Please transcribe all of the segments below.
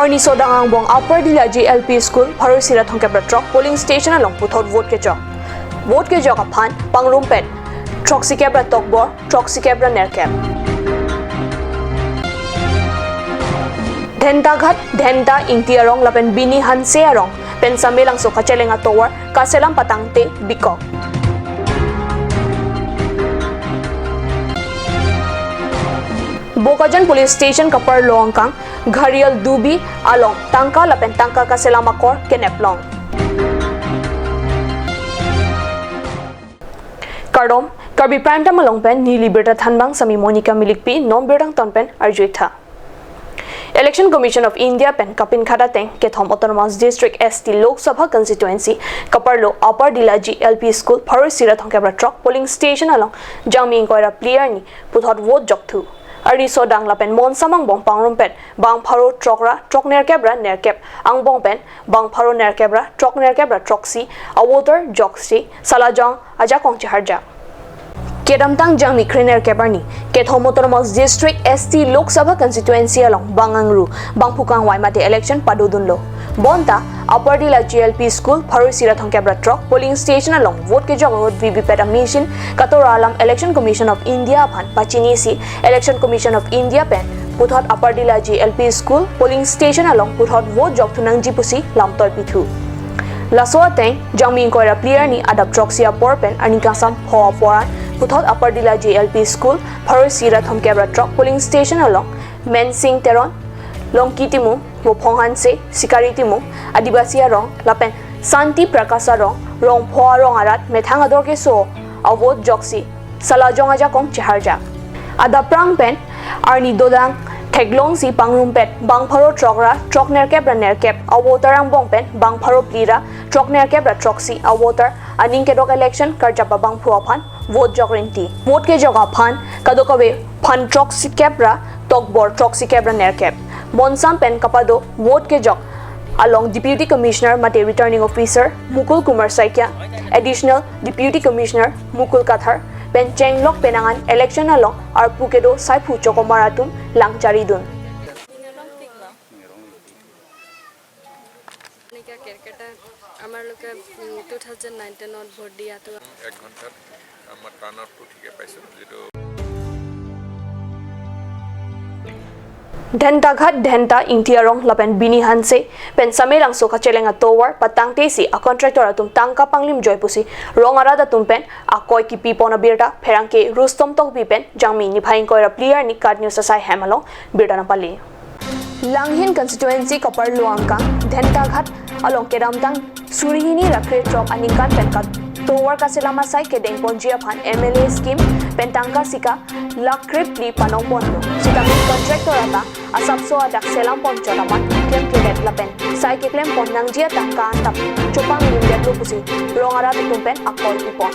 Arni Sodangang Bong Upper Dilaji LP School Parusira Thongkebra Trok Polling Station along Puthot Vote ke Jok. Vote ke Jok Aphan Pangrumpet Troksikebra Tokbor Troksikebra Nerkeb. Dhenta Ghat Dhenta Ingtiarong Lapen Bini Hansearong Pensamelang so Kachelenga Tower Kaselam Patangte Bikok. Bokajan Police Station Kapar Loangkang Gharial Dubi Along Tangka Lapen Tangka Kaselamakor Keneplong. Kardom Karbi Prime Time Alongpen Ni Libertad Hanbang Sami Monica Milikpi Non Berang Tonpen Arjuita. Election Commission of India pen Kapin Khadateng Kethom Autonomous District ST Lok Sabha Constituency Kaparlo Upper Dilaji LP School Parusira Thongkebra Trok Polling Station along Jangmi Inkoira Player ni Puthot Vote Jokthu. Ari Sodang Lapen Mon Samang Bong Pangrumpet Bang Pharo Trokra Trok Nerkebra Nerkeb Ang Bong Pen Bang Pharo Nerkebra Trok Nerkebra Troksi Awoter Joksi Salajong Ajakong Chaharja Kedamtang Jangmi Kriner Kebarni Kethom Autonomous District ST Lok Sabha Constituency along Bangangru Bangpukang Waimate election Padudunlo Bonta Upper Dilaji LP School Parusira Thongkebra Trok Polling Station along Vote ke Jog VVPAT Mission Katoralam Election Commission of India Pan Pachinisi Election Commission of India Pen Puthot Upper Dilaji LP School Polling Station along Puthot Vote Jog Tunang Jipusi Lamtol Pithu Lasoa Teng Jangmi Inkoira Player ni Adap Troxia Porpen Anikasam Hoa Poran Puthot Upper Dilaji LP School Parusira Thongkebra Trok Polling Station along Mensing Teron Longkitimu Moponghanse Sikaritimu Adibasi Arong Lapen Santi Prakasa Rong Rong Phoa Rong Arat Methangador ke so Avot Joksi Salajong Ajakong Chaharja Adaprang Pen Arni Dodang Theglong si Pangrumpet Bang Pharo Trokra Trok Nerkebra Nerkeb Awotarang Bongpen Bang Pharo Plira Trok Nerkebra Troksi Awotar Aning Kedok Election Karjapa Bang Phuaphan Vote Jogrinti Vote ke Jogaphan Kadokawe Phan Troksikebra Tokbor Troksikebra Nerkeb Monsam Pen Kapado Vote ke Jog along Deputy Commissioner Mate Returning Officer Mukul Kumar Saikya Additional Deputy Commissioner Mukul Kathar Pen Chenglok Penangan Election along Arpukedo Saipu Chokomaratum Langcharidun আমার লোকে 2019 ত vote দিয়া তো 1 ঘন্টাত আমাৰ টাৰ্ণআউটটো ঠিকে পাইছো যেটো Dhenta Ghat Dhenta Ingtiarong Lapen Bini Hanse Pen Samelang so Kachelenga Tower Patang Tesi a contractor atum Tangka Panglim Joypusi Rongarada Tumpen a Koi Ki Pipona Birta Perangke Rustom Tok Pipen Jangmi Niphaing Koira Player ni Card News Asai Hamalong Birta Napali Langhin Constituency Kapar Luangkang Dhenta Ghat along Kedamtang Surihini Rakre Trok Anikan Penkat Tower Kaselama Sai Kedeng Ponjia Phan MLA Scheme Pentangka Sika Lakrip Li Panong Pondo Sitamin Contractor Ata Asapso Adak Selam Ponchoraman Klem Kledet Lapen Sai Ke Klem Pon Nangjia Tangka Antap Chopang Limdet Lupusi Rongara Tumpen Akol Ipon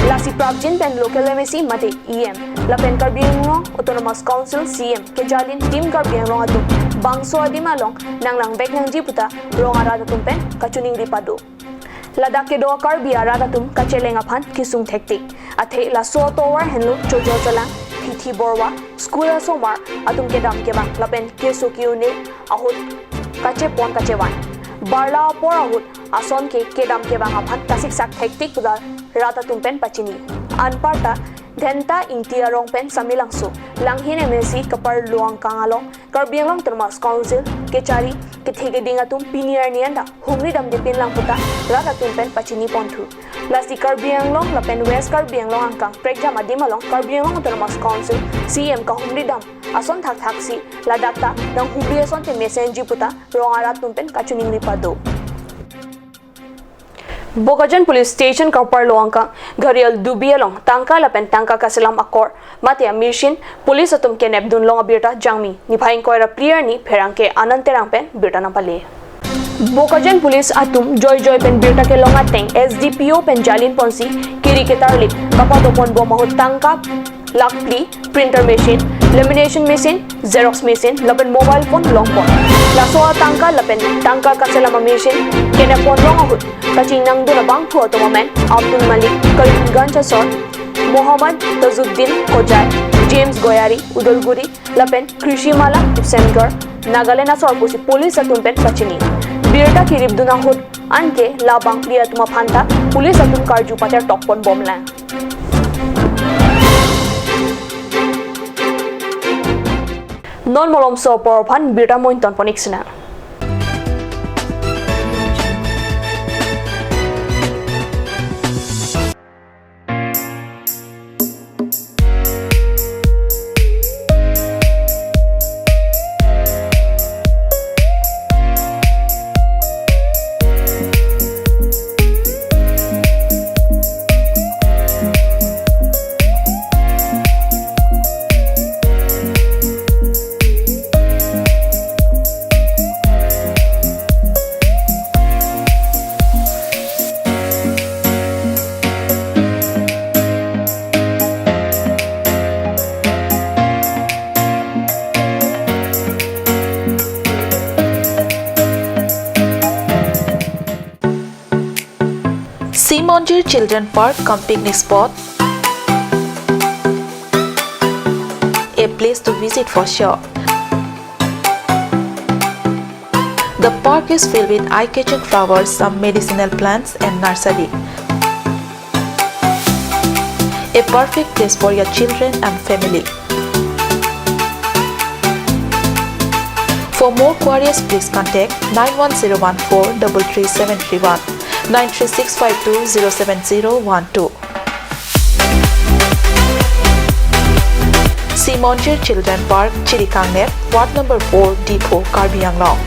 Lasi Prabjin Pen Local MSC Mate EM Lapen Karbiengo Autonomous Council CM Kejalin Team Karbiengo Atum Bangso Adimalong Nanglang Bek Nang Jiputa Rongara Tumpen Kachuning Ripado Ladak ke doa Karbi arada tum Kachelenga Phan Kisung Tektik Athe la so tower henlu Jojo Chalang Hithi Borwa School Somar atum ke dam ke bang Lapen Kesukiune Ahut Kache Pon Kachewan Barla Por Ahut Ason ke dam ke bang Phan Kasik Sak Tektik Pudal Rata Tumpen Pachini Anparta Dhenta Ingtiarong Pen Samilangso Langhin MSC Kapar Luang Kangalong Karbianglong Termas Council Kechari Kethege Dingatum Pinier Nianda Humri Dam Dipin Langputa Rata Tumpen Pachini Pontu Lasti Karbianglong Lapen West Karbianglong Angkang Prekja Madimalong Karbianglong Termas Council CM Ka Humri Dam Ason Thak Thaksi Ladakta Dang Humri Ason Te Mesenji Puta Rongara Tumpen Kachuning Ripado Bokajan Police Station Kapar Loangka Gharial Dubi along Tangka Lapen Tangka Kaselam Akor Matia Mission Police atum ke Nebdun Long Abirta Jangmi Niphaing Koira Player ni Pherangke Ananterang Pen Birta Napali Bokajan Police atum Joy Pen Birta ke Longa Teng SDPO Pen Jalin Ponsi Kiri Ketarlik Kapatopon Bomahut Tangka Lakpli Printer Machine Lamination Machine Xerox Machine Lapen Mobile Phone Long Phone Lasoa Tangka Lapen Tangka Kaselama Machine Kenepon Long Ahut Kachinang Dunabang Photomoman Abdul Malik Karimganj Asor Mohammad Tazuddin Kojai James Goyari Udalguri Lapen Krishimala Ipsengar Nagalena sorpusi police atun pen pachini. Birta kirib duna hut anke labang dia tuma phanta police atun karju patar tokpon bomlang. Non molom so porphan birta mointon poniksina. Simonjir Children Park cum picnic spot, a place to visit for sure. The park is filled with eye-catching flowers, some medicinal plants and nursery. A perfect place for your children and family. For more queries, please contact 91014 33731. 93652-07012. Simonjir Children Park, Chirikangnet, Ward number 4, Depot, Karbi Anglong.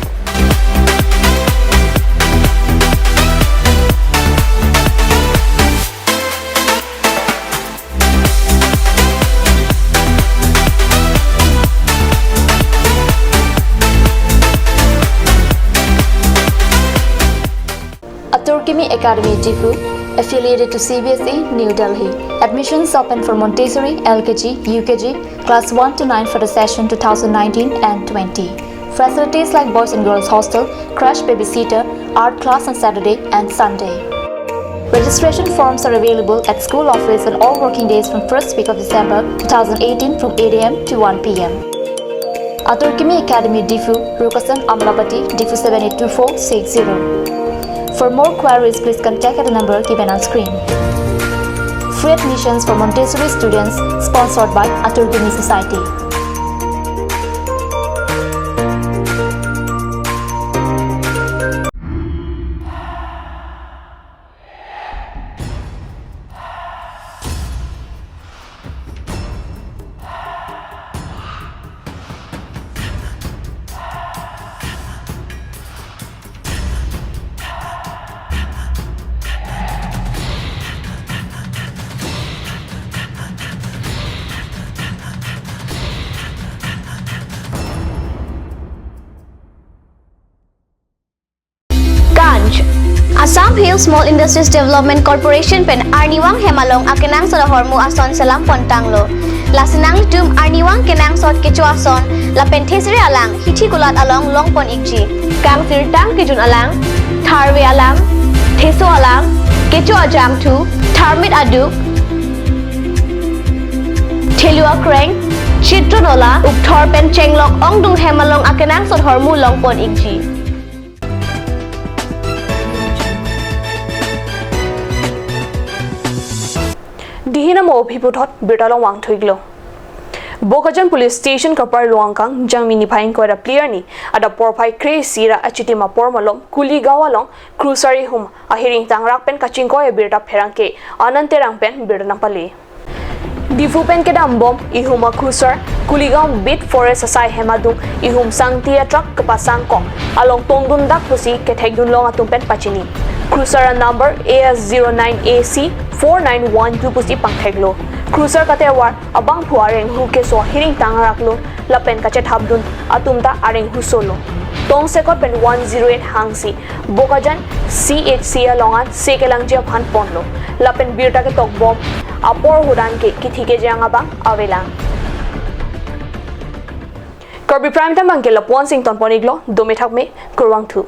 Karbi Academy Difu, affiliated to CBSE, New Delhi. Admissions open for Montessori, LKG, UKG, class 1 to 9 for the session 2019 and 20. Facilities like boys and girls hostel, crash babysitter, art class on Saturday and Sunday. Registration forms are available at school office on all working days from first week of December 2018 from 8 a.m. to 1 p.m. Karbi Academy Difu, Rukasan Amlapati, Difu 782460. For more queries, please contact at the number given on screen. Free admissions for Montessori students, sponsored by Karbi Society. Assam Hill Small Industries Development Corporation pen Arniwang Hemalong akenang sa hormu ason salam pontanglo. Lasinang tum Arniwang kenang sot kecho ason la penthesri alang hithi kulat along longpon ikji. Kang sirtang kijun alang tharwe alang theso alang kecho ajam thu tharmit aduk thelua kreng chitronola ukthor pen chenglok ongdung Hemalong akenang sot hormu longpon ikji. Dihina mo bhipudhot birtalong wang thuiglo. Bokajan police station kapar luangkang jangmini phain koira player ni ada porphai crazy ra achiti ma pormalom kuli gawalong cruisari hum ahiring tangrak pen kaching ko e birta pherangke anante rangpen birna pali. Difu pen ke dambom ihuma cruiser kuligam bit forest asai hemadung ihum sangtia truck kapasang ko along tongdun dak pusi ke thegdun long atum pen pachini. Cruiser number AS09AC 4912 pusi pangtheglo. Cruiser kate war abang phuareng hu ke so hiring tangraklo lapen kache thabdun atumta areng hu solo. Tong sekot pen 108 hangsi Bokajan CHC alongan sekelangja phan ponlo lapen birta ke tok bom apor hudan ke kithike janga bang avelang. Karbi Prime Time bangke lapuan sing ton poniglo domethak me kurwang thu.